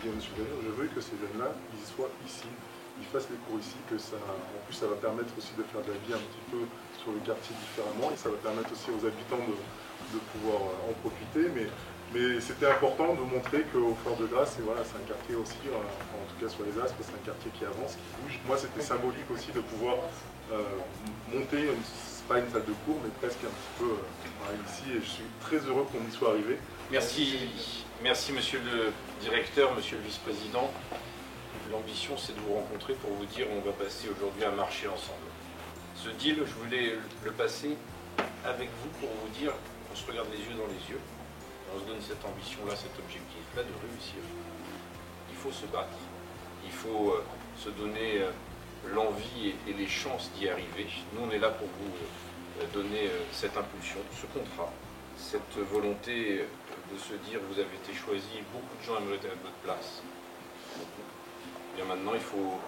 dit à M. Daillard, je veux que ces jeunes-là, ils soient ici, ils fassent les cours ici, que ça, en plus ça va permettre aussi de faire de la vie un petit peu sur le quartier différemment, et ça va permettre aussi aux habitants de pouvoir en profiter, mais c'était important de montrer qu'au Fort de Grasse, voilà, c'est un quartier aussi, en tout cas sur les Aspres, c'est un quartier qui avance, qui bouge. Moi, c'était symbolique aussi de pouvoir monter, c'est pas une salle de cours, mais presque un petit peu ici, et je suis très heureux qu'on y soit arrivé. Merci monsieur le directeur, monsieur le vice-président. L'ambition, c'est de vous rencontrer pour vous dire on va passer aujourd'hui un marché ensemble. Ce deal, je voulais le passer avec vous pour vous dire on se regarde les yeux dans les yeux. On se donne cette ambition-là, cet objectif-là de réussir. Il faut se battre, il faut se donner l'envie et les chances d'y arriver. Nous, on est là pour vous donner cette impulsion, ce contrat, cette volonté de se dire vous avez été choisi, beaucoup de gens aimeraient être à votre place. Bien maintenant, il faut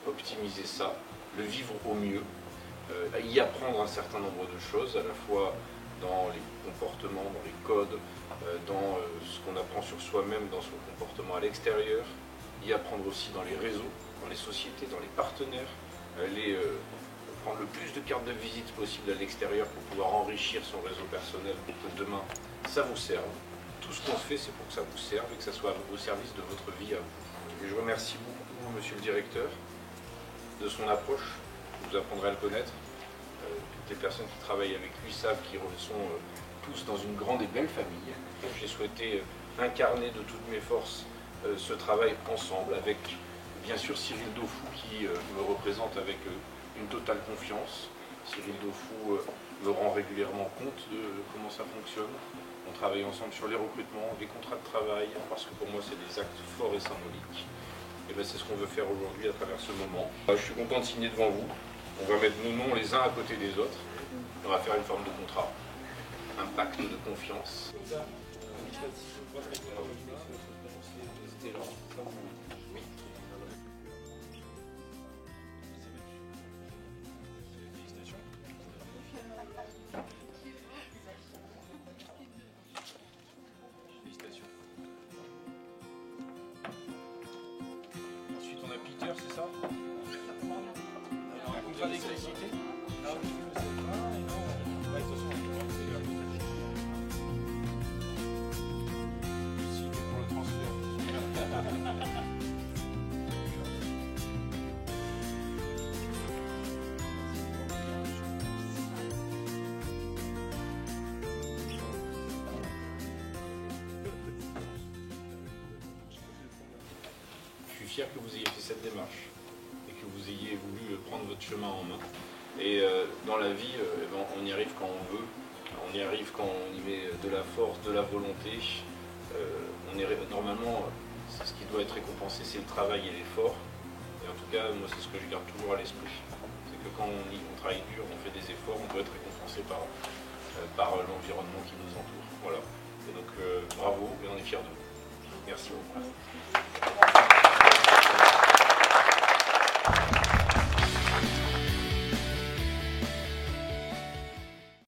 optimiser ça, le vivre au mieux, y apprendre un certain nombre de choses, à la fois dans les comportements, dans les codes, dans ce qu'on apprend sur soi-même, dans son comportement à l'extérieur, y apprendre aussi dans les réseaux, dans les sociétés, dans les partenaires, prendre le plus de cartes de visite possible à l'extérieur pour pouvoir enrichir son réseau personnel pour que demain, ça vous serve. Tout ce qu'on fait, c'est pour que ça vous serve et que ça soit au service de votre vie à vous. Et je remercie beaucoup, monsieur le directeur, de son approche. Vous apprendrez à le connaître. Toutes les personnes qui travaillent avec lui savent qu'ils sont tous dans une grande et belle famille. J'ai souhaité incarner de toutes mes forces ce travail ensemble avec bien sûr Cyril Daufou qui me représente avec une totale confiance. Cyril Daufou me rend régulièrement compte de comment ça fonctionne. On travaille ensemble sur les recrutements, les contrats de travail, parce que pour moi c'est des actes forts et symboliques. Et bien c'est ce qu'on veut faire aujourd'hui à travers ce moment. Je suis content de signer devant vous. On va mettre nos noms les uns à côté des autres. On va faire une forme de contrat, un pacte de confiance. Ensuite on a Peter, c'est ça? Un contrat d'électricité? Je suis fier que vous ayez fait cette démarche et que vous ayez voulu prendre votre chemin en main. Et dans la vie, on y arrive quand on veut, on y arrive quand on y met de la force, de la volonté. Normalement, ce qui doit être récompensé, c'est le travail et l'effort. Et en tout cas, moi, c'est ce que je garde toujours à l'esprit. C'est que quand on travaille dur, on fait des efforts, on doit être récompensé par l'environnement qui nous entoure. Voilà. Et donc, bravo, et on est fiers de vous. Merci beaucoup.